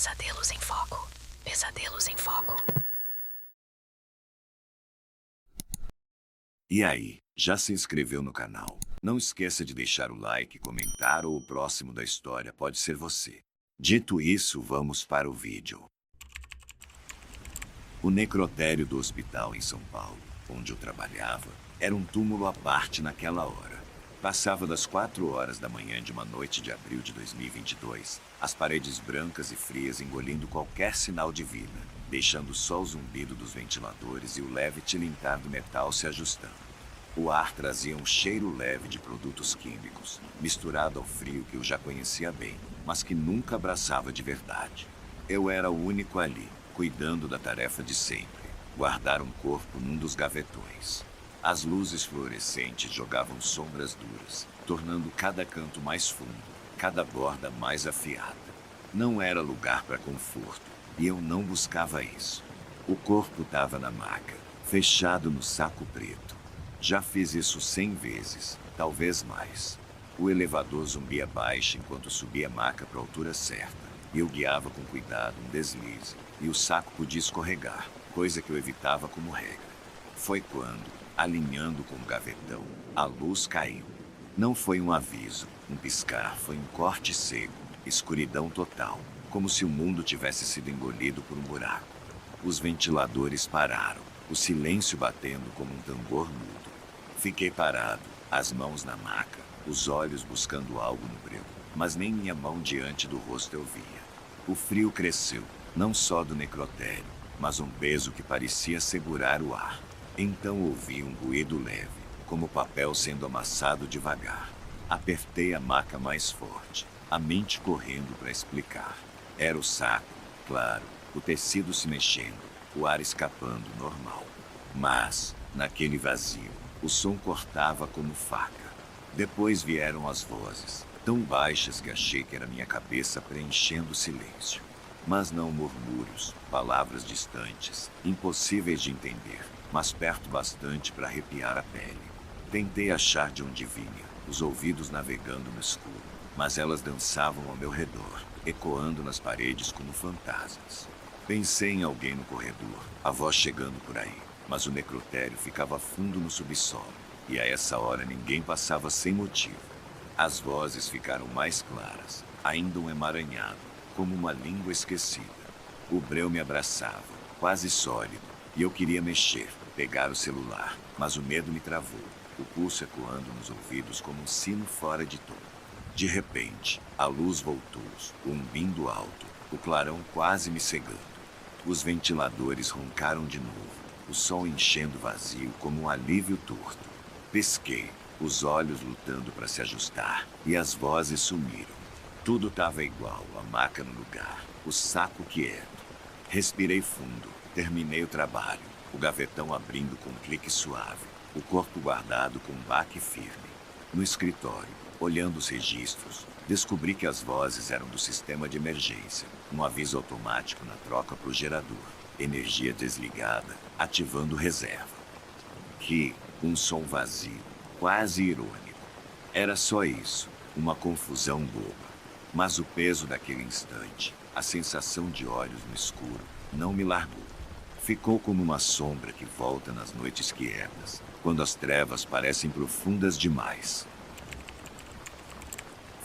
Pesadelos em foco. Pesadelos em foco. E aí, já se inscreveu no canal? Não esqueça de deixar o like, comentar ou o próximo da história pode ser você. Dito isso, vamos para o vídeo. O necrotério do hospital em São Paulo, onde eu trabalhava, era um túmulo à parte naquela hora. Passava das 4 horas da manhã de uma noite de abril de 2022, as paredes brancas e frias engolindo qualquer sinal de vida, deixando só o zumbido dos ventiladores e o leve tilintar do metal se ajustando. O ar trazia um cheiro leve de produtos químicos, misturado ao frio que eu já conhecia bem, mas que nunca abraçava de verdade. Eu era o único ali, cuidando da tarefa de sempre, guardar um corpo num dos gavetões. As luzes fluorescentes jogavam sombras duras, tornando cada canto mais fundo, cada borda mais afiada. Não era lugar para conforto, e eu não buscava isso. O corpo estava na maca, fechado no saco preto. Já fiz isso 100 vezes, talvez mais. O elevador zumbia baixo enquanto subia a maca para a altura certa. Eu guiava com cuidado um deslize, e o saco podia escorregar, coisa que eu evitava como regra. Foi quando, alinhando com o gavetão, a luz caiu. Não foi um aviso, um piscar, foi um corte seco, escuridão total, como se o mundo tivesse sido engolido por um buraco. Os ventiladores pararam, o silêncio batendo como um tambor mudo. Fiquei parado, as mãos na maca, os olhos buscando algo no breu, mas nem minha mão diante do rosto eu via. O frio cresceu, não só do necrotério, mas um peso que parecia segurar o ar. Então ouvi um ruído leve, como papel sendo amassado devagar. Apertei a maca mais forte, a mente correndo para explicar. Era o saco, claro, o tecido se mexendo, o ar escapando normal. Mas, naquele vazio, o som cortava como faca. Depois vieram as vozes, tão baixas que achei que era minha cabeça preenchendo o silêncio. Mas não murmúrios, palavras distantes, impossíveis de entender, mas perto bastante para arrepiar a pele. Tentei achar de onde vinha, os ouvidos navegando no escuro, mas elas dançavam ao meu redor, ecoando nas paredes como fantasmas. Pensei em alguém no corredor, a voz chegando por aí, mas o necrotério ficava fundo no subsolo, e a essa hora ninguém passava sem motivo. As vozes ficaram mais claras, ainda um emaranhado, como uma língua esquecida. O breu me abraçava, quase sólido, e eu queria mexer, pegar o celular, mas o medo me travou, o pulso ecoando nos ouvidos como um sino fora de tom. De repente, a luz voltou, umbindo alto, o clarão quase me cegando. Os ventiladores roncaram de novo, o sol enchendo o vazio como um alívio torto. Pisquei, os olhos lutando para se ajustar, e as vozes sumiram. Tudo estava igual, a maca no lugar, o saco quieto. Respirei fundo, terminei o trabalho, o gavetão abrindo com um clique suave, o corpo guardado com um baque firme. No escritório, olhando os registros, descobri que as vozes eram do sistema de emergência, um aviso automático na troca para o gerador, energia desligada, ativando reserva. Um som vazio, quase irônico. Era só isso, uma confusão boba. Mas o peso daquele instante, a sensação de olhos no escuro, não me largou. Ficou como uma sombra que volta nas noites quietas, quando as trevas parecem profundas demais.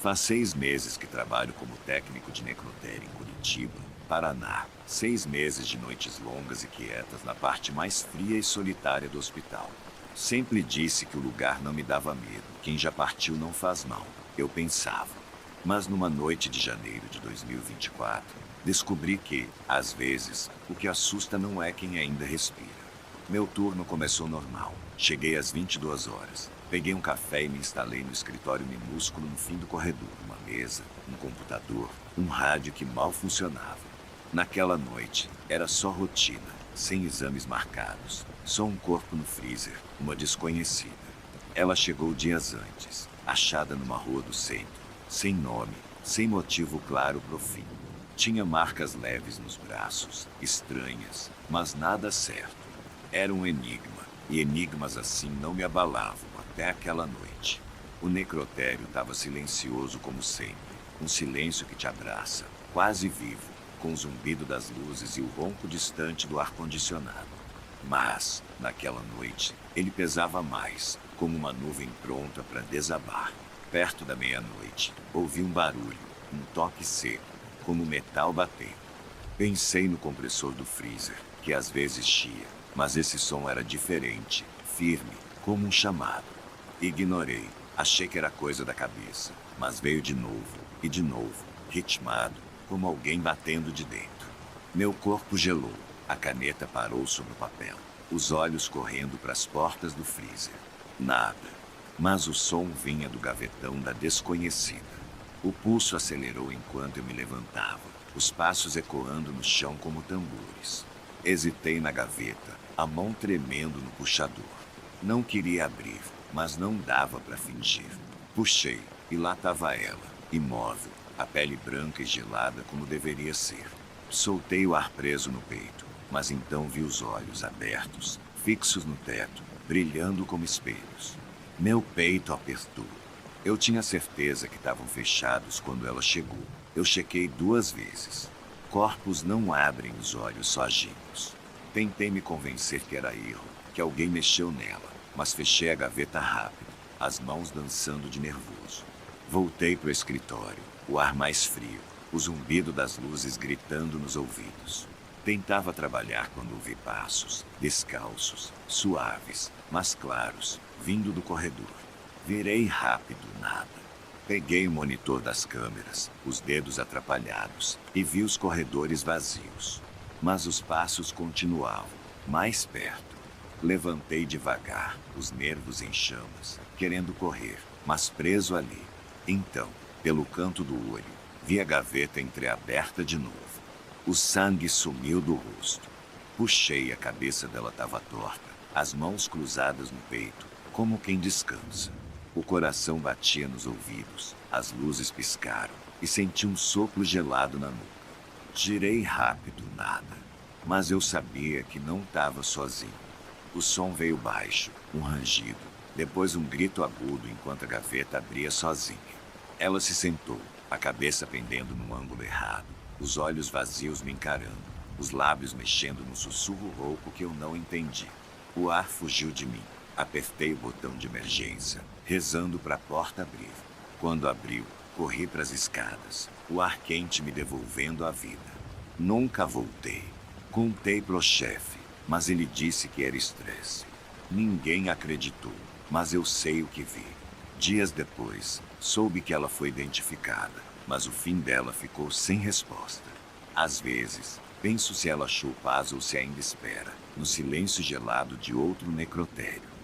Faz 6 meses que trabalho como técnico de necrotério em Curitiba, Paraná. 6 meses de noites longas e quietas na parte mais fria e solitária do hospital. Sempre disse que o lugar não me dava medo. Quem já partiu não faz mal, eu pensava. Mas numa noite de janeiro de 2024, descobri que, às vezes, o que assusta não é quem ainda respira. Meu turno começou normal. Cheguei às 22 horas. Peguei um café e me instalei no escritório minúsculo no fim do corredor. Uma mesa, um computador, um rádio que mal funcionava. Naquela noite, era só rotina, sem exames marcados. Só um corpo no freezer, uma desconhecida. Ela chegou dias antes, achada numa rua do centro. Sem nome, sem motivo claro pro fim. Tinha marcas leves nos braços, estranhas, mas nada certo. Era um enigma, e enigmas assim não me abalavam até aquela noite. O necrotério estava silencioso como sempre, um silêncio que te abraça, quase vivo, com o zumbido das luzes e o ronco distante do ar-condicionado. Mas, naquela noite, ele pesava mais, como uma nuvem pronta para desabar. Perto da meia-noite, ouvi um barulho, um toque seco, como metal batendo. Pensei no compressor do freezer, que às vezes chia, mas esse som era diferente, firme, como um chamado. Ignorei, achei que era coisa da cabeça, mas veio de novo, ritmado, como alguém batendo de dentro. Meu corpo gelou, a caneta parou sobre o papel, os olhos correndo para as portas do freezer. Nada. Mas o som vinha do gavetão da desconhecida. O pulso acelerou enquanto eu me levantava, os passos ecoando no chão como tambores. Hesitei na gaveta, a mão tremendo no puxador. Não queria abrir, mas não dava para fingir. Puxei, e lá estava ela, imóvel, a pele branca e gelada como deveria ser. Soltei o ar preso no peito, mas então vi os olhos abertos, fixos no teto, brilhando como espelhos. Meu peito apertou. Eu tinha certeza que estavam fechados quando ela chegou. Eu chequei 2 vezes. Corpos não abrem os olhos sozinhos. Tentei me convencer que era erro, que alguém mexeu nela, mas fechei a gaveta rápido, as mãos dançando de nervoso. Voltei para o escritório, o ar mais frio, o zumbido das luzes gritando nos ouvidos. Tentava trabalhar quando ouvi passos, descalços, suaves, mas claros, vindo do corredor. Virei rápido, nada. Peguei o monitor das câmeras, os dedos atrapalhados, e vi os corredores vazios. Mas os passos continuavam, mais perto. Levantei devagar, os nervos em chamas, querendo correr, mas preso ali. Então, pelo canto do olho, vi a gaveta entreaberta de novo. O sangue sumiu do rosto. Puxei, a cabeça dela estava torta, as mãos cruzadas no peito, como quem descansa. O coração batia nos ouvidos, as luzes piscaram e senti um sopro gelado na nuca. Girei rápido, nada. Mas eu sabia que não estava sozinho. O som veio baixo, um rangido, depois um grito agudo enquanto a gaveta abria sozinha. Ela se sentou, a cabeça pendendo num ângulo errado, os olhos vazios me encarando, os lábios mexendo num sussurro rouco que eu não entendi. O ar fugiu de mim. Apertei o botão de emergência, rezando para a porta abrir. Quando abriu, corri para as escadas, o ar quente me devolvendo a vida. Nunca voltei. Contei pro chefe, mas ele disse que era estresse. Ninguém acreditou, mas eu sei o que vi. Dias depois, soube que ela foi identificada, mas o fim dela ficou sem resposta. Às vezes, penso se ela achou paz ou se ainda espera, no silêncio gelado de outro necrotério.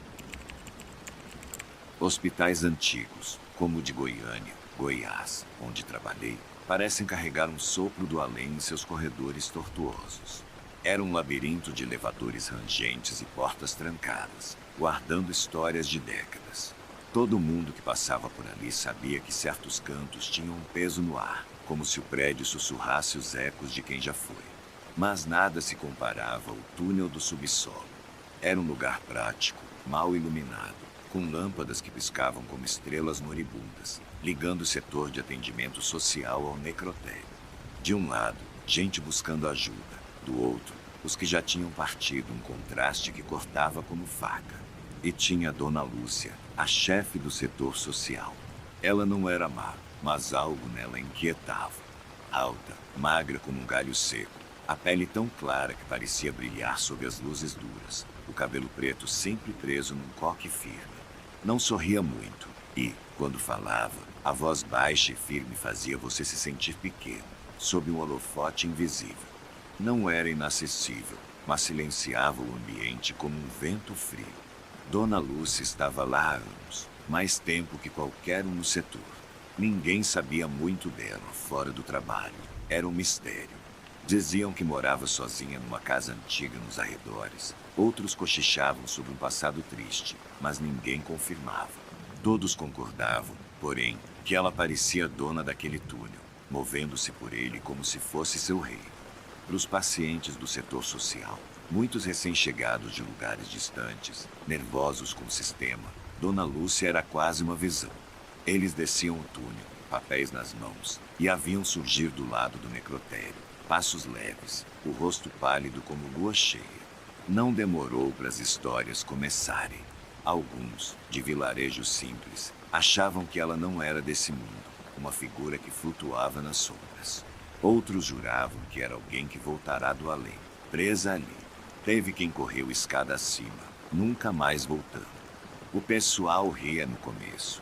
Hospitais antigos, como o de Goiânia, Goiás, onde trabalhei, parecem carregar um sopro do além em seus corredores tortuosos. Era um labirinto de elevadores rangentes e portas trancadas, guardando histórias de décadas. Todo mundo que passava por ali sabia que certos cantos tinham um peso no ar, como se o prédio sussurrasse os ecos de quem já foi. Mas nada se comparava ao túnel do subsolo. Era um lugar prático, mal iluminado, com lâmpadas que piscavam como estrelas moribundas, ligando o setor de atendimento social ao necrotério. De um lado, gente buscando ajuda. Do outro, os que já tinham partido, um contraste que cortava como faca. E tinha a Dona Lúcia, a chefe do setor social. Ela não era má, mas algo nela inquietava. Alta, magra como um galho seco, a pele tão clara que parecia brilhar sob as luzes duras, o cabelo preto sempre preso num coque firme. Não sorria muito e, quando falava, a voz baixa e firme fazia você se sentir pequeno, sob um holofote invisível. Não era inacessível, mas silenciava o ambiente como um vento frio. Dona Lúcia estava lá há anos, mais tempo que qualquer um no setor. Ninguém sabia muito dela, fora do trabalho. Era um mistério. Diziam que morava sozinha numa casa antiga nos arredores. Outros cochichavam sobre um passado triste, mas ninguém confirmava. Todos concordavam, porém, que ela parecia dona daquele túnel, movendo-se por ele como se fosse seu rei. Para os pacientes do setor social, muitos recém-chegados de lugares distantes, nervosos com o sistema, Dona Lúcia era quase uma visão. Eles desciam o túnel, papéis nas mãos, e a viam surgir do lado do necrotério, passos leves, o rosto pálido como lua cheia. Não demorou para as histórias começarem. Alguns, de vilarejo simples, achavam que ela não era desse mundo, uma figura que flutuava nas sombras. Outros juravam que era alguém que voltará do além, presa ali. Teve quem correu escada acima, nunca mais voltando. O pessoal ria no começo.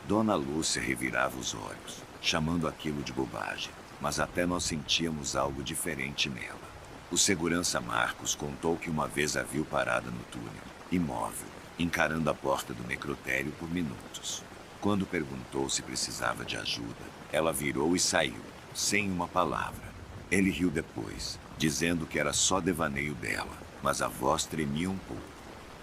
Dona Lúcia revirava os olhos, chamando aquilo de bobagem, mas até nós sentíamos algo diferente nela. O segurança Marcos contou que uma vez a viu parada no túnel, imóvel, encarando a porta do necrotério por minutos. Quando perguntou se precisava de ajuda, ela virou e saiu, sem uma palavra. Ele riu depois, dizendo que era só devaneio dela, mas a voz tremia um pouco.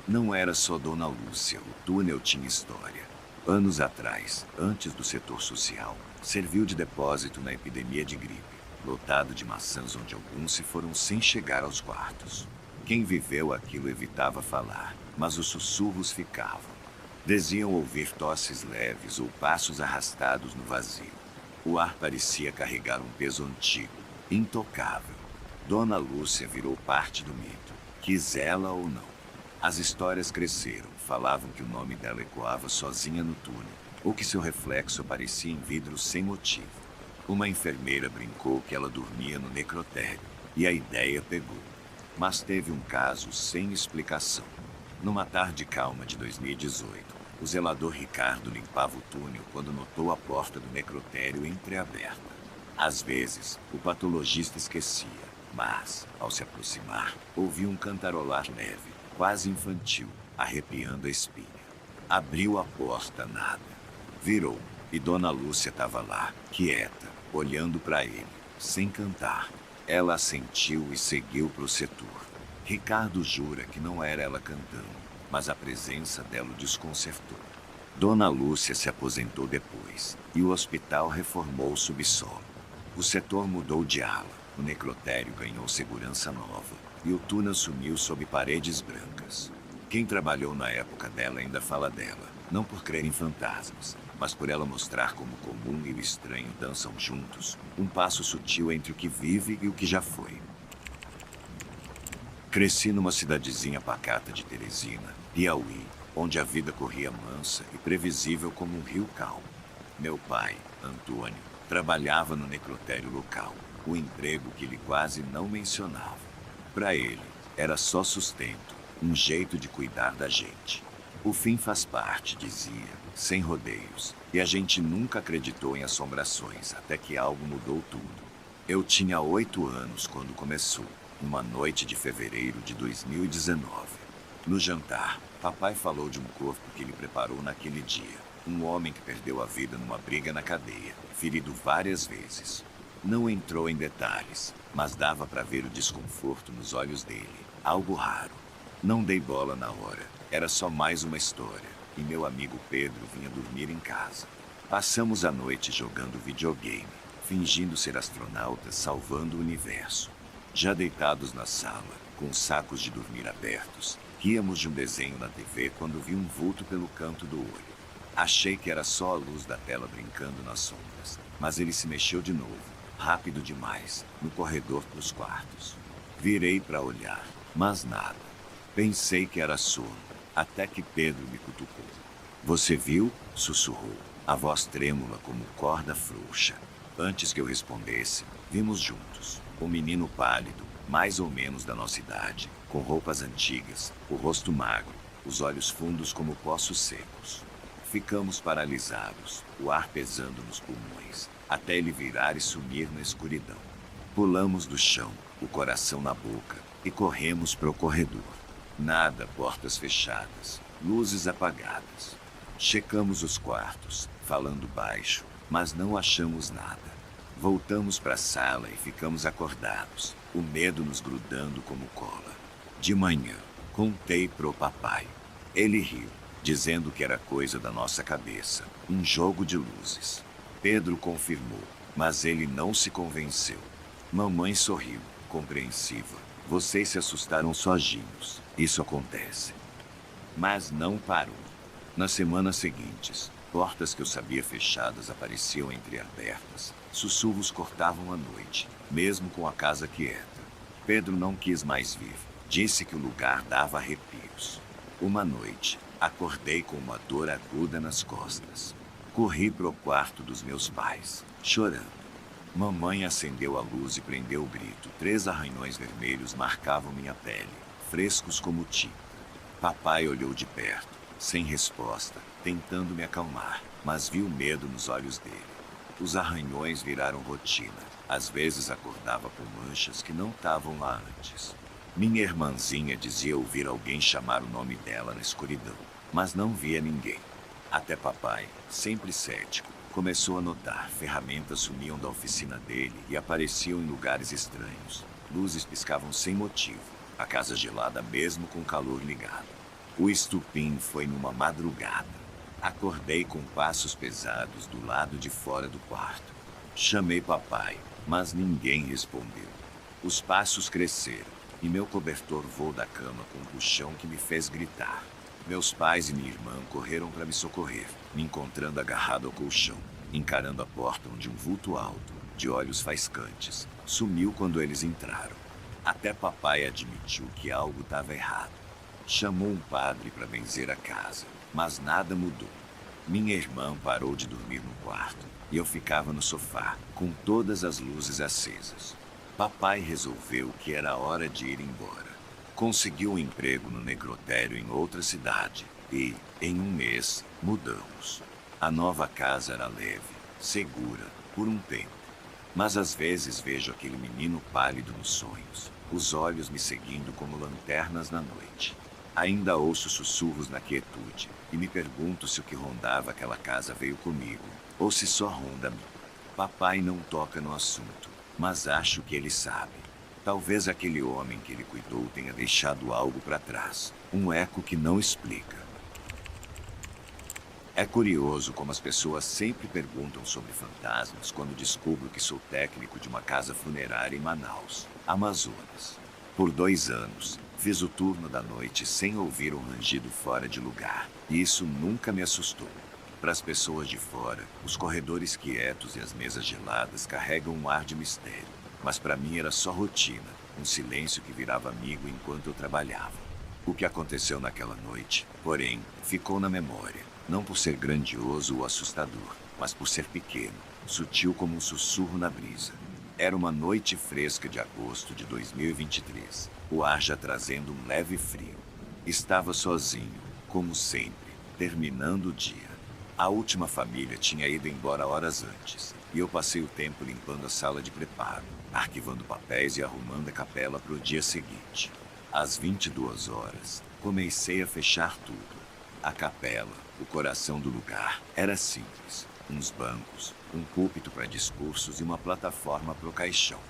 Não era só Dona Lúcia, o túnel tinha história. Anos atrás, antes do setor social, serviu de depósito na epidemia de gripe, lotado de maçãs onde alguns se foram sem chegar aos quartos. Quem viveu aquilo evitava falar, mas os sussurros ficavam. Diziam ouvir tosses leves ou passos arrastados no vazio. O ar parecia carregar um peso antigo, intocável. Dona Lúcia virou parte do mito, quis ela ou não. As histórias cresceram, falavam que o nome dela ecoava sozinha no túnel, ou que seu reflexo aparecia em vidro sem motivo. Uma enfermeira brincou que ela dormia no necrotério, e a ideia pegou. Mas teve um caso sem explicação. Numa tarde calma de 2018, o zelador Ricardo limpava o túnel quando notou a porta do necrotério entreaberta. Às vezes, o patologista esquecia, mas, ao se aproximar, ouviu um cantarolar leve, quase infantil, arrepiando a espinha. Abriu a porta, nada. Virou, e Dona Lúcia estava lá, quieta, olhando para ele, sem cantar. Ela assentiu e seguiu para o setor. Ricardo jura que não era ela cantando, mas a presença dela o desconcertou. Dona Lúcia se aposentou depois, e o hospital reformou o subsolo. O setor mudou de ala, o necrotério ganhou segurança nova, e o túnel sumiu sob paredes brancas. Quem trabalhou na época dela ainda fala dela, não por crer em fantasmas, mas por ela mostrar como o comum e o estranho dançam juntos, um passo sutil entre o que vive e o que já foi. Cresci numa cidadezinha pacata de Teresina, Piauí, onde a vida corria mansa e previsível como um rio calmo. Meu pai, Antônio, trabalhava no necrotério local, o emprego que ele quase não mencionava. Para ele, era só sustento, um jeito de cuidar da gente. O fim faz parte, dizia, sem rodeios, e a gente nunca acreditou em assombrações, até que algo mudou tudo. Eu tinha 8 anos quando começou, numa noite de fevereiro de 2019. No jantar, papai falou de um corpo que ele preparou naquele dia. Um homem que perdeu a vida numa briga na cadeia, ferido várias vezes. Não entrou em detalhes, mas dava para ver o desconforto nos olhos dele, algo raro. Não dei bola na hora, era só mais uma história, e meu amigo Pedro vinha dormir em casa. Passamos a noite jogando videogame, fingindo ser astronautas salvando o universo. Já deitados na sala, com os sacos de dormir abertos, ríamos de um desenho na TV quando vi um vulto pelo canto do olho. Achei que era só a luz da tela brincando nas sombras, mas ele se mexeu de novo, rápido demais, no corredor pros quartos. Virei para olhar, mas nada. Pensei que era sono, até que Pedro me cutucou. Você viu? Sussurrou, a voz trêmula como corda frouxa. Antes que eu respondesse, vimos juntos. Um menino pálido, mais ou menos da nossa idade, com roupas antigas, o rosto magro, os olhos fundos como poços secos. Ficamos paralisados, o ar pesando nos pulmões, até ele virar e sumir na escuridão. Pulamos do chão, o coração na boca, e corremos para o corredor. Nada, portas fechadas, luzes apagadas. Checamos os quartos, falando baixo, mas não achamos nada. Voltamos para a sala e ficamos acordados, o medo nos grudando como cola. De manhã, contei pro papai. Ele riu, dizendo que era coisa da nossa cabeça, um jogo de luzes. Pedro confirmou, mas ele não se convenceu. Mamãe sorriu, compreensiva. Vocês se assustaram sozinhos, isso acontece. Mas não parou. Nas semanas seguintes, portas que eu sabia fechadas apareciam entreabertas, Sussurros cortavam a noite, mesmo com a casa quieta. Pedro não quis mais vir. Disse que o lugar dava arrepios. Uma noite, acordei com uma dor aguda nas costas. Corri para o quarto dos meus pais, chorando. Mamãe acendeu a luz e prendeu o grito. 3 arranhões vermelhos marcavam minha pele, frescos como tinta. Papai olhou de perto, sem resposta, tentando me acalmar, mas viu medo nos olhos dele. Os arranhões viraram rotina. Às vezes acordava com manchas que não estavam lá antes. Minha irmãzinha dizia ouvir alguém chamar o nome dela na escuridão, mas não via ninguém. Até papai, sempre cético, começou a notar. Ferramentas sumiam da oficina dele e apareciam em lugares estranhos. Luzes piscavam sem motivo, a casa gelada mesmo com o calor ligado. O estupim foi numa madrugada. Acordei com passos pesados do lado de fora do quarto. Chamei papai, mas ninguém respondeu. Os passos cresceram e meu cobertor voou da cama com um puxão que me fez gritar. Meus pais e minha irmã correram para me socorrer, me encontrando agarrado ao colchão, encarando a porta onde um vulto alto, de olhos faiscantes, sumiu quando eles entraram. Até papai admitiu que algo estava errado. Chamou um padre para benzer a casa, mas nada mudou. Minha irmã parou de dormir no quarto e eu ficava no sofá, com todas as luzes acesas. Papai resolveu que era hora de ir embora. Conseguiu um emprego no necrotério em outra cidade e, em um mês, mudamos. A nova casa era leve, segura, por um tempo. Mas às vezes vejo aquele menino pálido nos sonhos, os olhos me seguindo como lanternas na noite. Ainda ouço sussurros na quietude e me pergunto se o que rondava aquela casa veio comigo, ou se só ronda-me. Papai não toca no assunto, mas acho que ele sabe. Talvez aquele homem que ele cuidou tenha deixado algo para trás, um eco que não explica. É curioso como as pessoas sempre perguntam sobre fantasmas quando descubro que sou técnico de uma casa funerária em Manaus, Amazonas. Por 2 anos, fiz o turno da noite sem ouvir um rangido fora de lugar, e isso nunca me assustou. Para as pessoas de fora, os corredores quietos e as mesas geladas carregam um ar de mistério. Mas para mim era só rotina, um silêncio que virava amigo enquanto eu trabalhava. O que aconteceu naquela noite, porém, ficou na memória, não por ser grandioso ou assustador, mas por ser pequeno, sutil como um sussurro na brisa. Era uma noite fresca de agosto de 2023, o ar já trazendo um leve frio. Estava sozinho, como sempre, terminando o dia. A última família tinha ido embora horas antes, e eu passei o tempo limpando a sala de preparo, arquivando papéis e arrumando a capela para o dia seguinte. Às 22 horas, comecei a fechar tudo. A capela, o coração do lugar, era simples. Uns bancos, um púlpito para discursos e uma plataforma para o caixão.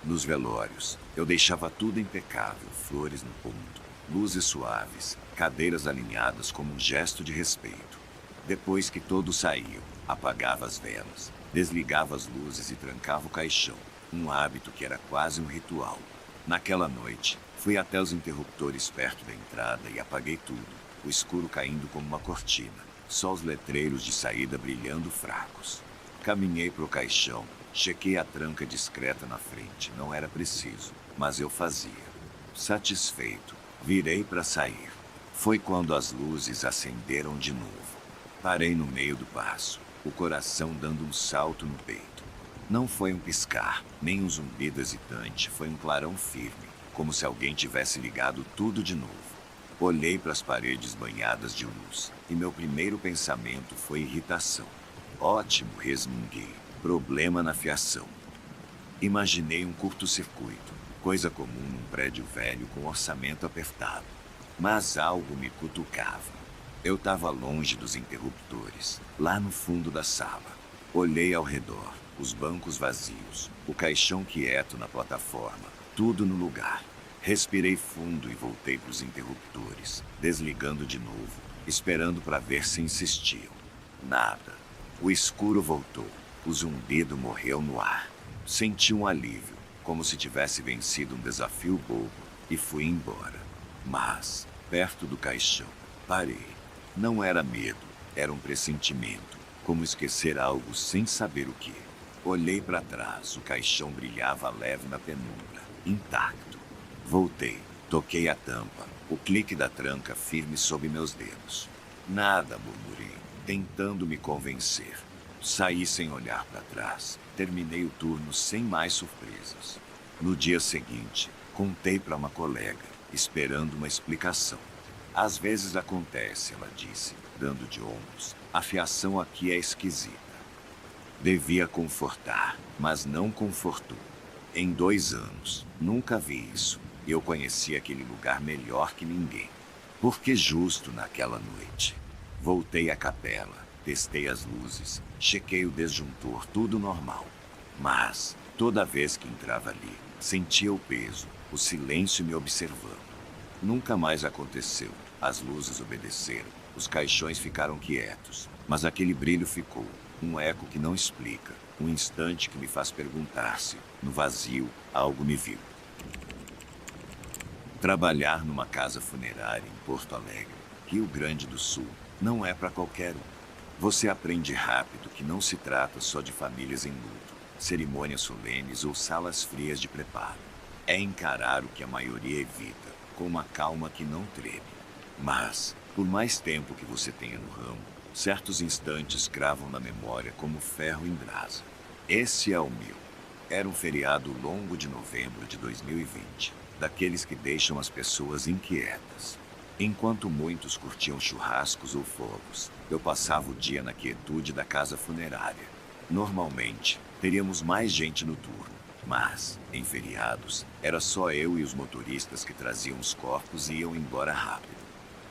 Nos velórios, eu deixava tudo impecável, flores no ponto, luzes suaves, cadeiras alinhadas como um gesto de respeito. Depois que todos saíam, apagava as velas, desligava as luzes e trancava o caixão, um hábito que era quase um ritual. Naquela noite, fui até os interruptores perto da entrada e apaguei tudo, o escuro caindo como uma cortina, só os letreiros de saída brilhando fracos. Caminhei para o caixão, chequei a tranca discreta na frente, não era preciso, mas eu fazia. Satisfeito, virei para sair. Foi quando as luzes acenderam de novo. Parei no meio do passo, o coração dando um salto no peito. Não foi um piscar, nem um zumbido hesitante, foi um clarão firme, como se alguém tivesse ligado tudo de novo. Olhei para as paredes banhadas de luz, e meu primeiro pensamento foi irritação. Ótimo, resmunguei. Problema na fiação. Imaginei um curto-circuito, coisa comum num prédio velho com orçamento apertado. Mas algo me cutucava. Eu estava longe dos interruptores, lá no fundo da sala. Olhei ao redor, os bancos vazios, o caixão quieto na plataforma, tudo no lugar. Respirei fundo e voltei para os interruptores, desligando de novo, esperando para ver se insistiam. Nada. O escuro voltou, o zumbido morreu no ar. Senti um alívio, como se tivesse vencido um desafio bobo, e fui embora. Mas, perto do caixão, parei. Não era medo, era um pressentimento, como esquecer algo sem saber o que. Olhei para trás, o caixão brilhava leve na penumbra, intacto. Voltei, toquei a tampa, o clique da tranca firme sob meus dedos. Nada, murmurei, tentando me convencer. Saí sem olhar para trás, terminei o turno sem mais surpresas. No dia seguinte, contei para uma colega, esperando uma explicação. Às vezes acontece, ela disse, dando de ombros. A fiação aqui é esquisita. Devia confortar, mas não confortou. Em 2 anos, nunca vi isso. Eu conheci aquele lugar melhor que ninguém. Porque justo naquela noite, voltei à capela, testei as luzes, chequei o disjuntor, tudo normal. Mas, toda vez que entrava ali, sentia o peso, o silêncio me observando. Nunca mais aconteceu. As luzes obedeceram, os caixões ficaram quietos, mas aquele brilho ficou. Um eco que não explica, um instante que me faz perguntar se, no vazio, algo me viu. Trabalhar numa casa funerária em Porto Alegre, Rio Grande do Sul, não é para qualquer um. Você aprende rápido que não se trata só de famílias em luto, cerimônias solenes ou salas frias de preparo. É encarar o que a maioria evita, com uma calma que não treme. Mas, por mais tempo que você tenha no ramo, certos instantes cravam na memória como ferro em brasa. Esse é o meu. Era um feriado longo de novembro de 2020, daqueles que deixam as pessoas inquietas. Enquanto muitos curtiam churrascos ou fogos, eu passava o dia na quietude da casa funerária. Normalmente, teríamos mais gente no turno, mas, em feriados, era só eu e os motoristas que traziam os corpos e iam embora rápido.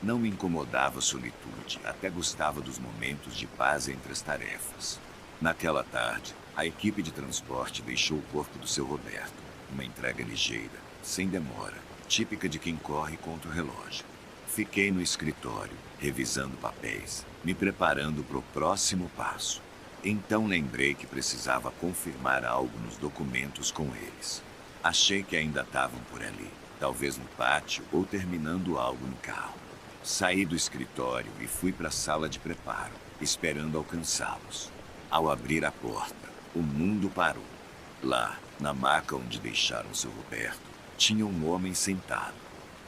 Não me incomodava a solitude, até gostava dos momentos de paz entre as tarefas. Naquela tarde, a equipe de transporte deixou o corpo do seu Roberto, uma entrega ligeira, sem demora, típica de quem corre contra o relógio. Fiquei no escritório, revisando papéis, me preparando para o próximo passo. Então lembrei que precisava confirmar algo nos documentos com eles. Achei que ainda estavam por ali, talvez no pátio ou terminando algo no carro. Saí do escritório e fui para a sala de preparo, esperando alcançá-los. Ao abrir a porta, o mundo parou. Lá, na maca onde deixaram seu Roberto, tinha um homem sentado.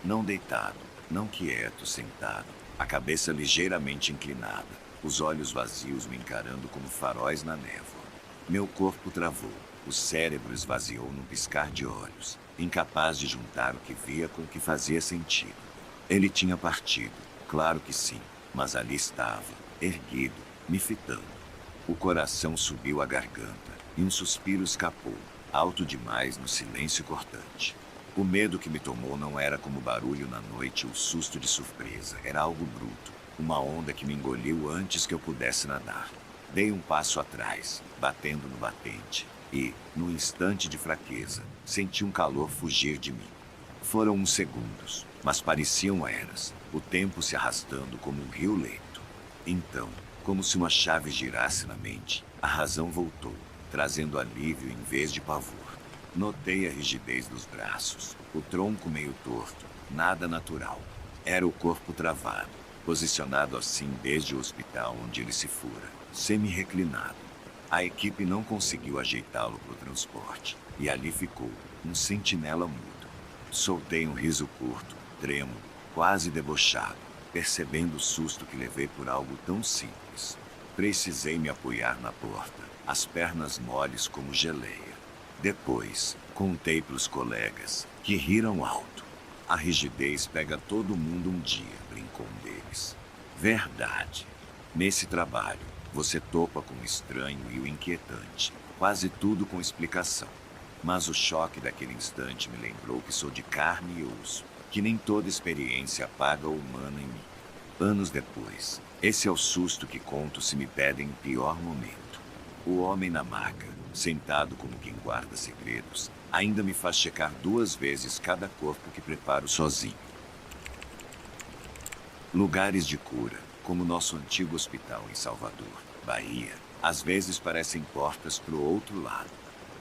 Não deitado, não quieto, sentado, a cabeça ligeiramente inclinada, os olhos vazios me encarando como faróis na névoa. Meu corpo travou, o cérebro esvaziou num piscar de olhos, incapaz de juntar o que via com o que fazia sentido. Ele tinha partido, claro que sim, mas ali estava, erguido, me fitando. O coração subiu à garganta e um suspiro escapou, alto demais no silêncio cortante. O medo que me tomou não era como barulho na noite ou susto de surpresa, era algo bruto, uma onda que me engoliu antes que eu pudesse nadar. Dei um passo atrás, batendo no batente, e, no instante de fraqueza, senti um calor fugir de mim. Foram uns segundos, mas pareciam eras, o tempo se arrastando como um rio lento. Então, como se uma chave girasse na mente, a razão voltou, trazendo alívio em vez de pavor. Notei a rigidez dos braços, o tronco meio torto, nada natural. Era o corpo travado, posicionado assim desde o hospital onde ele se fura, semi-reclinado. A equipe não conseguiu ajeitá-lo para o transporte, e ali ficou, um sentinela mudo. Soltei um riso curto, trêmulo, quase debochado, percebendo o susto que levei por algo tão simples. Precisei me apoiar na porta, as pernas moles como geleia. Depois, contei para os colegas, que riram alto. A rigidez pega todo mundo um dia, brincou um deles. Verdade. Nesse trabalho, você topa com o estranho e o inquietante, quase tudo com explicação. Mas o choque daquele instante me lembrou que sou de carne e osso, que nem toda experiência apaga o humano em mim. Anos depois, esse é o susto que conto se me pedem o pior momento. O homem na maca, sentado como quem guarda segredos, ainda me faz checar 2 vezes cada corpo que preparo sozinho. Lugares de cura, como nosso antigo hospital em Salvador, Bahia, às vezes parecem portas para o outro lado.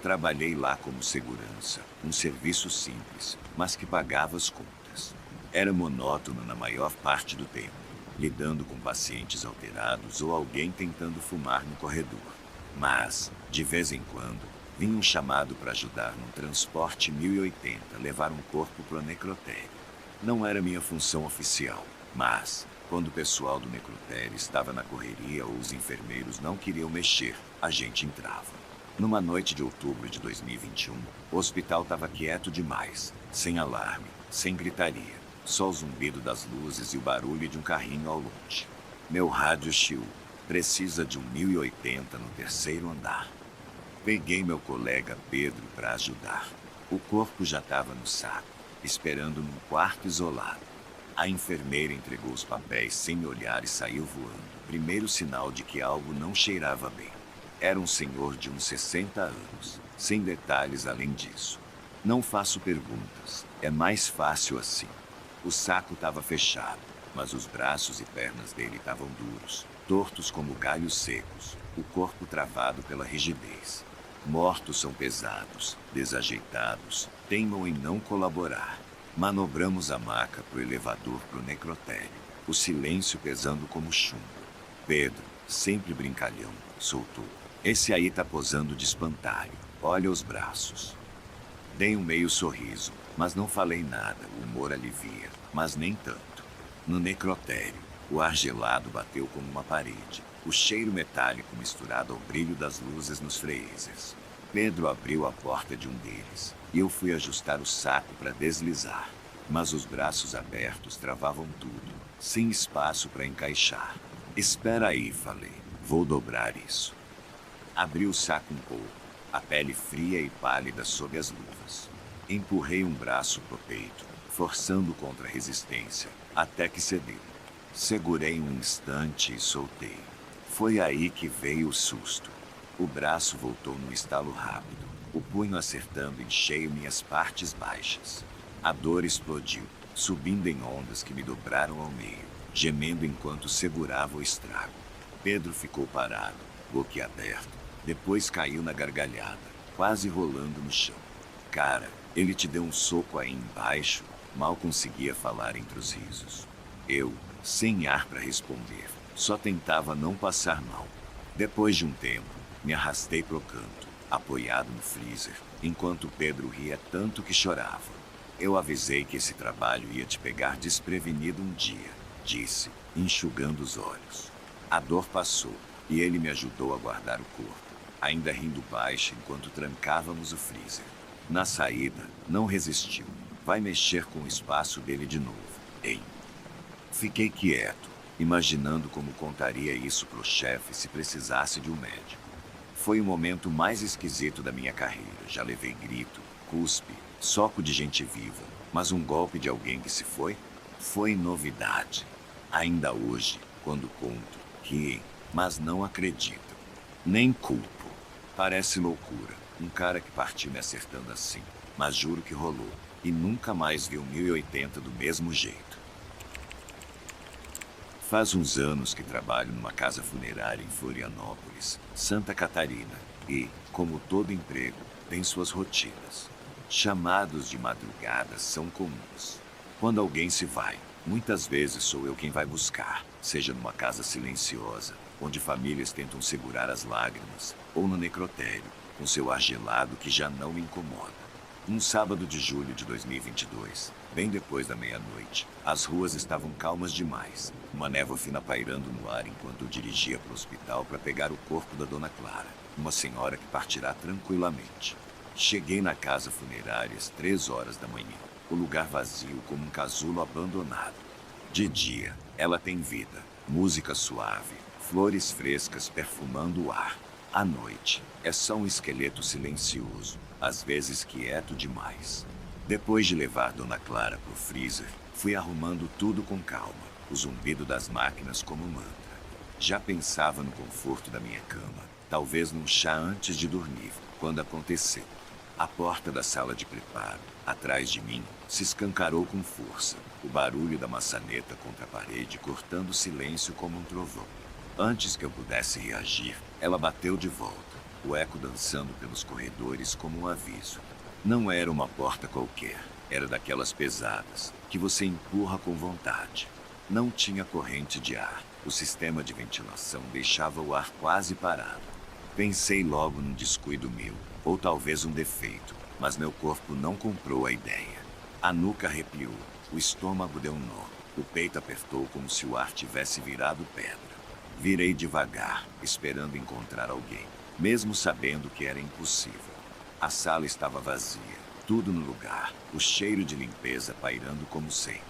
Trabalhei lá como segurança, um serviço simples, mas que pagava as contas. Era monótono na maior parte do tempo, lidando com pacientes alterados ou alguém tentando fumar no corredor. Mas, de vez em quando, vinha um chamado para ajudar num transporte 1080 levar um corpo para o necrotério. Não era minha função oficial, mas, quando o pessoal do necrotério estava na correria ou os enfermeiros não queriam mexer, a gente entrava. Numa noite de outubro de 2021, o hospital estava quieto demais, sem alarme, sem gritaria, só o zumbido das luzes e o barulho de um carrinho ao longe. Meu rádio chiou. Precisa de um 1080 no terceiro andar. Peguei meu colega Pedro para ajudar. O corpo já estava no saco, esperando num quarto isolado. A enfermeira entregou os papéis sem me olhar e saiu voando. Primeiro sinal de que algo não cheirava bem. Era um senhor de uns 60 anos, sem detalhes além disso. Não faço perguntas, é mais fácil assim. O saco estava fechado, mas os braços e pernas dele estavam duros, tortos como galhos secos, o corpo travado pela rigidez. Mortos são pesados, desajeitados, teimam em não colaborar. Manobramos a maca pro elevador pro necrotério, o silêncio pesando como chumbo. Pedro, sempre brincalhão, soltou. Esse aí tá posando de espantalho, olha os braços. Dei um meio sorriso, mas não falei nada, o humor alivia, mas nem tanto. No necrotério, o ar gelado bateu como uma parede, o cheiro metálico misturado ao brilho das luzes nos freezers. Pedro abriu a porta de um deles, e eu fui ajustar o saco para deslizar. Mas os braços abertos travavam tudo, sem espaço para encaixar. Espera aí, falei, vou dobrar isso. Abri o saco um pouco, a pele fria e pálida sob as luvas. Empurrei um braço pro peito, forçando contra a resistência, até que cedeu. Segurei um instante e soltei. Foi aí que veio o susto. O braço voltou num estalo rápido, o punho acertando em cheio minhas partes baixas. A dor explodiu, subindo em ondas que me dobraram ao meio, gemendo enquanto segurava o estrago. Pedro ficou parado, boquiaberto, depois caiu na gargalhada, quase rolando no chão. Cara, ele te deu um soco aí embaixo, mal conseguia falar entre os risos. Eu, sem ar para responder, só tentava não passar mal. Depois de um tempo, me arrastei pro canto, apoiado no freezer, enquanto Pedro ria tanto que chorava. Eu avisei que esse trabalho ia te pegar desprevenido um dia, disse, enxugando os olhos. A dor passou, e ele me ajudou a guardar o corpo, ainda rindo baixo enquanto trancávamos o freezer. Na saída, não resistiu. Vai mexer com o espaço dele de novo, hein? Fiquei quieto, imaginando como contaria isso pro chefe se precisasse de um médico. Foi o momento mais esquisito da minha carreira. Já levei grito, cuspe, soco de gente viva, mas um golpe de alguém que se foi novidade. Ainda hoje, quando conto, riem, mas não acreditam. Nem culpo. Parece loucura, um cara que partiu me acertando assim, mas juro que rolou, e nunca mais vi um 1080 do mesmo jeito. Faz uns anos que trabalho numa casa funerária em Florianópolis, Santa Catarina, e, como todo emprego, tem suas rotinas. Chamados de madrugada são comuns. Quando alguém se vai, muitas vezes sou eu quem vai buscar, seja numa casa silenciosa, onde famílias tentam segurar as lágrimas, ou no necrotério, com seu ar gelado que já não me incomoda. Um sábado de julho de 2022, bem depois da meia-noite, as ruas estavam calmas demais, uma névoa fina pairando no ar enquanto eu dirigia para o hospital para pegar o corpo da Dona Clara, uma senhora que partirá tranquilamente. Cheguei na casa funerária às 3 horas da manhã, o lugar vazio como um casulo abandonado. De dia, ela tem vida, música suave, flores frescas perfumando o ar. À noite, é só um esqueleto silencioso, às vezes quieto demais. Depois de levar Dona Clara pro freezer, fui arrumando tudo com calma, o zumbido das máquinas como mantra. Já pensava no conforto da minha cama, talvez num chá antes de dormir, quando aconteceu. A porta da sala de preparo, atrás de mim, se escancarou com força, o barulho da maçaneta contra a parede cortando o silêncio como um trovão. Antes que eu pudesse reagir, ela bateu de volta, o eco dançando pelos corredores como um aviso. Não era uma porta qualquer, era daquelas pesadas, que você empurra com vontade. Não tinha corrente de ar, o sistema de ventilação deixava o ar quase parado. Pensei logo num descuido meu, ou talvez um defeito, mas meu corpo não comprou a ideia. A nuca arrepiou, o estômago deu um nó, o peito apertou como se o ar tivesse virado pedra. Virei devagar, esperando encontrar alguém, mesmo sabendo que era impossível. A sala estava vazia, tudo no lugar, o cheiro de limpeza pairando como sempre.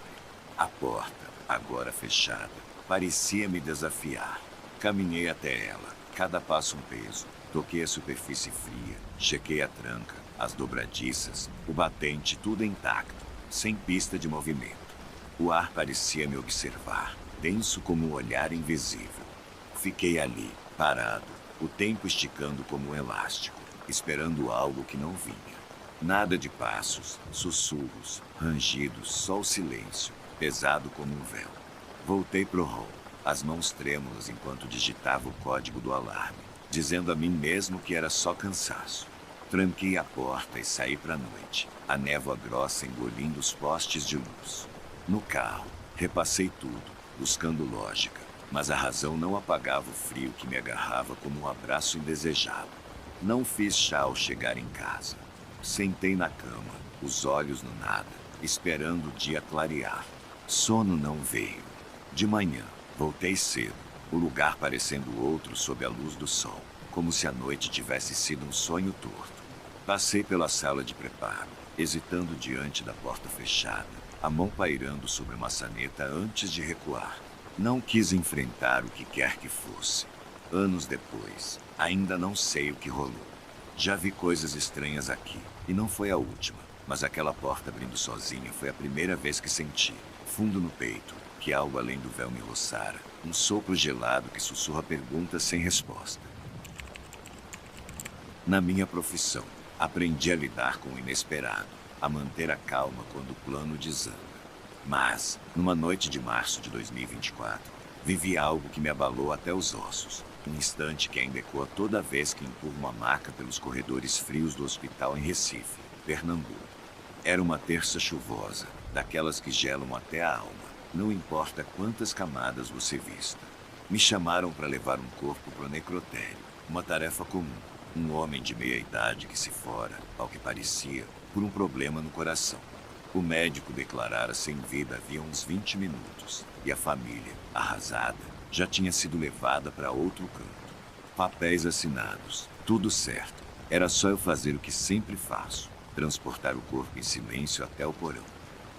A porta, agora fechada, parecia me desafiar. Caminhei até ela, cada passo um peso. Toquei a superfície fria, chequei a tranca, as dobradiças, o batente, tudo intacto, sem pista de movimento. O ar parecia me observar, denso como um olhar invisível. Fiquei ali, parado, o tempo esticando como um elástico, esperando algo que não vinha. Nada de passos, sussurros, rangidos, só o silêncio, pesado como um véu. Voltei pro hall, as mãos trêmulas enquanto digitava o código do alarme, dizendo a mim mesmo que era só cansaço. Tranquei a porta e saí pra noite, a névoa grossa engolindo os postes de luz. No carro, repassei tudo, buscando lógica, mas a razão não apagava o frio que me agarrava como um abraço indesejado. Não fiz chá ao chegar em casa. Sentei na cama, os olhos no nada, esperando o dia clarear. Sono não veio. De manhã, voltei cedo, o lugar parecendo outro sob a luz do sol, como se a noite tivesse sido um sonho torto. Passei pela sala de preparo, hesitando diante da porta fechada, a mão pairando sobre a maçaneta antes de recuar. Não quis enfrentar o que quer que fosse. Anos depois, ainda não sei o que rolou. Já vi coisas estranhas aqui, e não foi a última, mas aquela porta abrindo sozinha foi a primeira vez que senti, fundo no peito, que algo além do véu me roçara, um sopro gelado que sussurra perguntas sem resposta. Na minha profissão, aprendi a lidar com o inesperado, a manter a calma quando o plano desanda. Mas, numa noite de março de 2024, vivi algo que me abalou até os ossos. Um instante que ainda ecoa toda vez que empurro uma maca pelos corredores frios do hospital em Recife, Pernambuco. Era uma terça chuvosa, daquelas que gelam até a alma, não importa quantas camadas você vista. Me chamaram para levar um corpo para o necrotério, uma tarefa comum. Um homem de meia idade que se fora, ao que parecia, por um problema no coração. O médico declarara sem vida havia uns 20 minutos, e a família, arrasada, já tinha sido levada para outro canto. Papéis assinados, tudo certo. Era só eu fazer o que sempre faço, transportar o corpo em silêncio até o porão.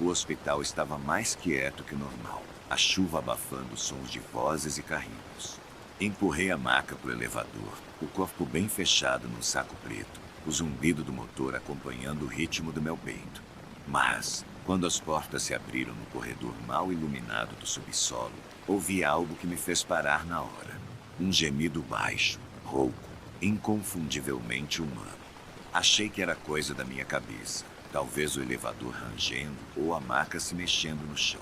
O hospital estava mais quieto que o normal, a chuva abafando sons de vozes e carrinhos. Empurrei a maca pro elevador, o corpo bem fechado num saco preto, o zumbido do motor acompanhando o ritmo do meu peito. Mas, quando as portas se abriram no corredor mal iluminado do subsolo, ouvi algo que me fez parar na hora. Um gemido baixo, rouco, inconfundivelmente humano. Achei que era coisa da minha cabeça, talvez o elevador rangendo ou a maca se mexendo no chão.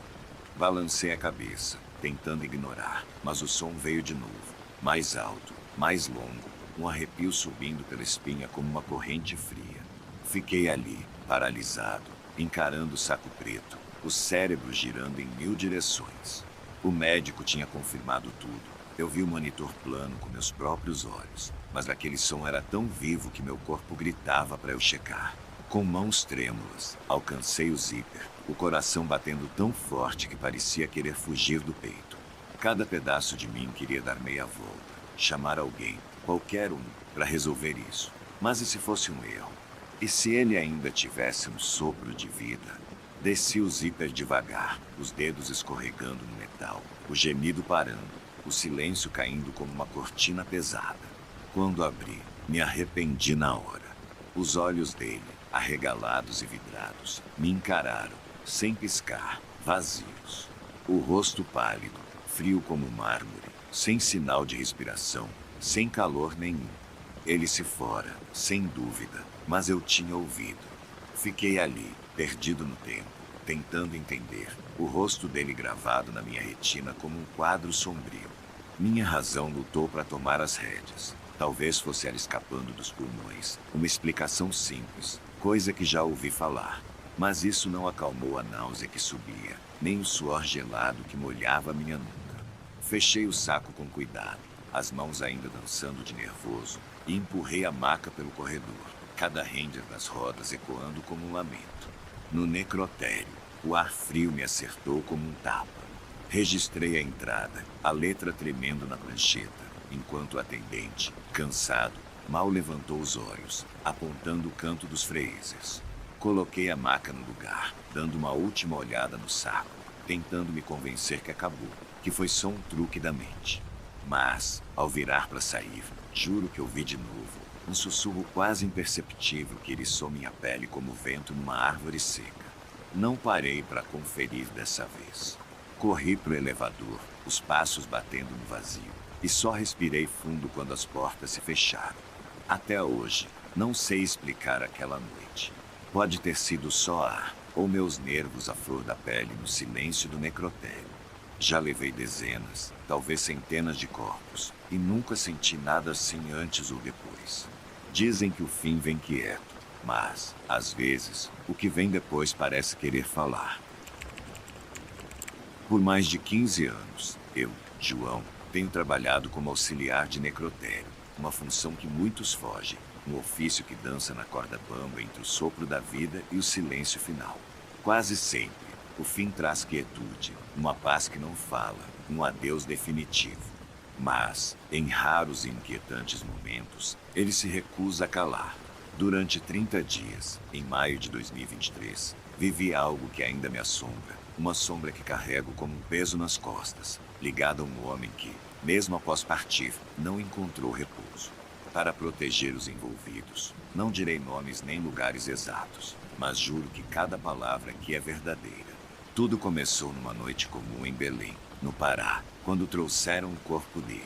Balancei a cabeça, tentando ignorar, mas o som veio de novo, mais alto, mais longo, um arrepio subindo pela espinha como uma corrente fria. Fiquei ali, paralisado, encarando o saco preto, o cérebro girando em 1000 direções. O médico tinha confirmado tudo. Eu vi o monitor plano com meus próprios olhos, mas aquele som era tão vivo que meu corpo gritava para eu checar. Com mãos trêmulas, alcancei o zíper, o coração batendo tão forte que parecia querer fugir do peito. Cada pedaço de mim queria dar meia volta, chamar alguém, qualquer um, para resolver isso. Mas e se fosse um erro? E se ele ainda tivesse um sopro de vida? Desci o zíper devagar, os dedos escorregando no metal, o gemido parando, o silêncio caindo como uma cortina pesada. Quando abri, me arrependi na hora. Os olhos dele, arregalados e vidrados, me encararam, sem piscar, vazios. O rosto pálido, frio como mármore, sem sinal de respiração, sem calor nenhum. Ele se fora, sem dúvida, mas eu tinha ouvido. Fiquei ali, perdido no tempo, tentando entender, o rosto dele gravado na minha retina como um quadro sombrio. Minha razão lutou para tomar as rédeas. Talvez fosse ela escapando dos pulmões, uma explicação simples, coisa que já ouvi falar. Mas isso não acalmou a náusea que subia, nem o suor gelado que molhava minha nuca. Fechei o saco com cuidado, as mãos ainda dançando de nervoso, e empurrei a maca pelo corredor, cada render das rodas ecoando como um lamento. No necrotério, o ar frio me acertou como um tapa. Registrei a entrada, a letra tremendo na prancheta, enquanto o atendente, cansado, mal levantou os olhos, apontando o canto dos freezers. Coloquei a maca no lugar, dando uma última olhada no saco, tentando me convencer que acabou, que foi só um truque da mente. Mas, ao virar para sair, juro que ouvi de novo um sussurro quase imperceptível que eriçou minha pele como vento numa árvore seca. Não parei para conferir dessa vez. Corri pro elevador, os passos batendo no vazio, e só respirei fundo quando as portas se fecharam. Até hoje, não sei explicar aquela noite. Pode ter sido só ar, ou meus nervos à flor da pele no silêncio do necrotério. Já levei dezenas, talvez centenas de corpos, e nunca senti nada assim antes ou depois. Dizem que o fim vem quieto, mas, às vezes, o que vem depois parece querer falar. Por mais de 15 anos, eu, João, tenho trabalhado como auxiliar de necrotério, uma função que muitos fogem, um ofício que dança na corda bamba entre o sopro da vida e o silêncio final. Quase sempre, o fim traz quietude, uma paz que não fala, um adeus definitivo. Mas, em raros e inquietantes momentos, ele se recusa a calar. Durante 30 dias, em maio de 2023, vivi algo que ainda me assombra, uma sombra que carrego como um peso nas costas, ligada a um homem que, mesmo após partir, não encontrou repouso. Para proteger os envolvidos, não direi nomes nem lugares exatos, mas juro que cada palavra aqui é verdadeira. Tudo começou numa noite comum em Belém, no Pará, quando trouxeram o corpo dele.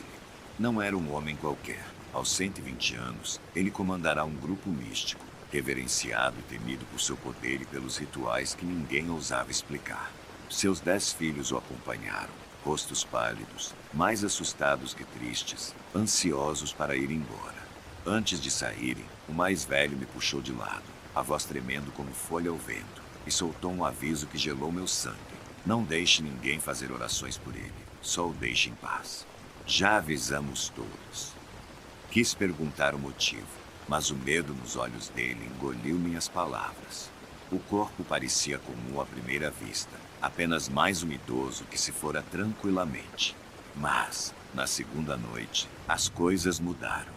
Não era um homem qualquer. Aos 120 anos, ele comandará um grupo místico, reverenciado e temido por seu poder e pelos rituais que ninguém ousava explicar. Seus 10 filhos o acompanharam, rostos pálidos, mais assustados que tristes, ansiosos para ir embora. Antes de saírem, o mais velho me puxou de lado, a voz tremendo como folha ao vento, e soltou um aviso que gelou meu sangue. Não deixe ninguém fazer orações por ele, só o deixe em paz. Já avisamos todos. Quis perguntar o motivo, mas o medo nos olhos dele engoliu minhas palavras. O corpo parecia comum à primeira vista, apenas mais um idoso que se fora tranquilamente. Mas, na segunda noite, as coisas mudaram.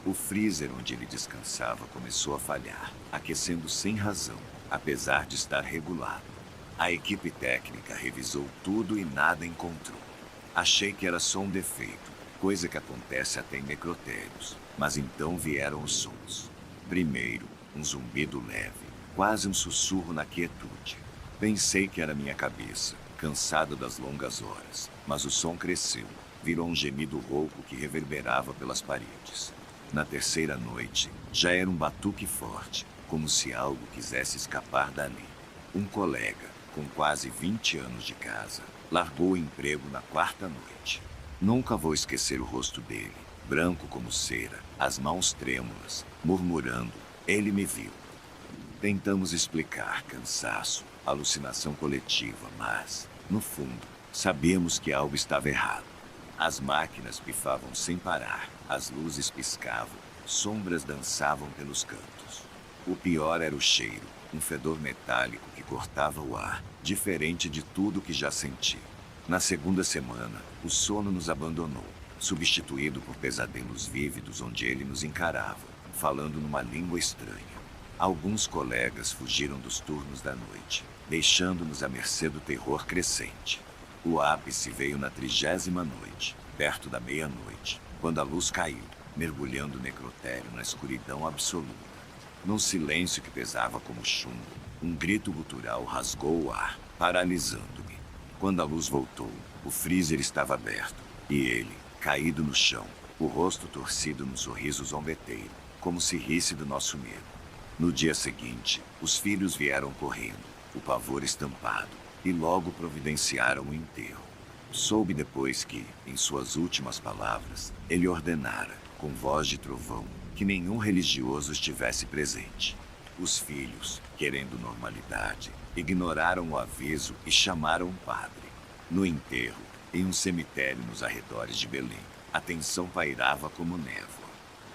O freezer onde ele descansava começou a falhar, aquecendo sem razão, apesar de estar regulado. A equipe técnica revisou tudo e nada encontrou. Achei que era só um defeito, coisa que acontece até em necrotérios, mas então vieram os sons. Primeiro, um zumbido leve, quase um sussurro na quietude. Pensei que era minha cabeça, cansada das longas horas, mas o som cresceu, virou um gemido rouco que reverberava pelas paredes. Na terceira noite, já era um batuque forte, como se algo quisesse escapar dali. Um colega, com quase 20 anos de casa, largou o emprego na quarta noite. Nunca vou esquecer o rosto dele, branco como cera, as mãos trêmulas, murmurando, ele me viu. Tentamos explicar cansaço, alucinação coletiva, mas, no fundo, sabíamos que algo estava errado. As máquinas pifavam sem parar, as luzes piscavam, sombras dançavam pelos cantos. O pior era o cheiro, um fedor metálico que cortava o ar, diferente de tudo que já senti. Na segunda semana, o sono nos abandonou, substituído por pesadelos vívidos onde ele nos encarava, falando numa língua estranha. Alguns colegas fugiram dos turnos da noite, deixando-nos à mercê do terror crescente. O ápice veio na 30ª noite, perto da meia-noite, quando a luz caiu, mergulhando o necrotério na escuridão absoluta. Num silêncio que pesava como chumbo, um grito gutural rasgou o ar, paralisando-me. Quando a luz voltou, o freezer estava aberto, e ele, caído no chão, o rosto torcido num sorriso zombeteiro, como se risse do nosso medo. No dia seguinte, os filhos vieram correndo, o pavor estampado, e logo providenciaram o enterro. Soube depois que, em suas últimas palavras, ele ordenara, com voz de trovão, que nenhum religioso estivesse presente. Os filhos, querendo normalidade, ignoraram o aviso e chamaram um padre. No enterro, em um cemitério nos arredores de Belém, a tensão pairava como névoa.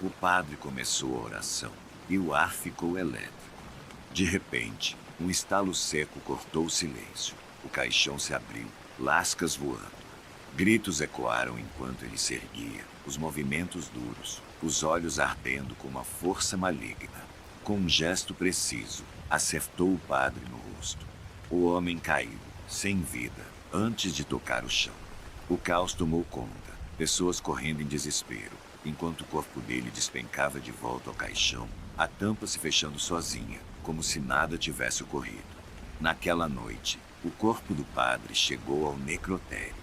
O padre começou a oração e o ar ficou elétrico. De repente, um estalo seco cortou o silêncio. O caixão se abriu, lascas voando. Gritos ecoaram enquanto ele se erguia, os movimentos duros, os olhos ardendo com uma força maligna. Com um gesto preciso, acertou o padre no rosto. O homem caiu, sem vida, antes de tocar o chão. O caos tomou conta, pessoas correndo em desespero, enquanto o corpo dele despencava de volta ao caixão, a tampa se fechando sozinha, como se nada tivesse ocorrido. Naquela noite, o corpo do padre chegou ao necrotério.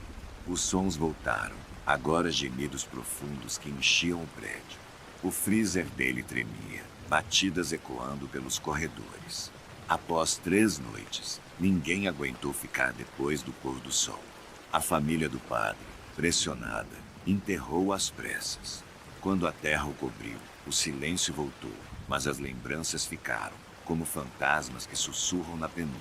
Os sons voltaram, agora gemidos profundos que enchiam o prédio. O freezer dele tremia, batidas ecoando pelos corredores. Após 3 noites, ninguém aguentou ficar depois do pôr do sol. A família do padre, pressionada, enterrou às pressas. Quando a terra o cobriu, o silêncio voltou, mas as lembranças ficaram, como fantasmas que sussurram na penumbra.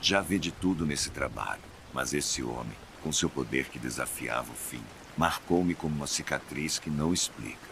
Já vi de tudo nesse trabalho, mas esse homem, com seu poder que desafiava o fim, marcou-me como uma cicatriz que não explica.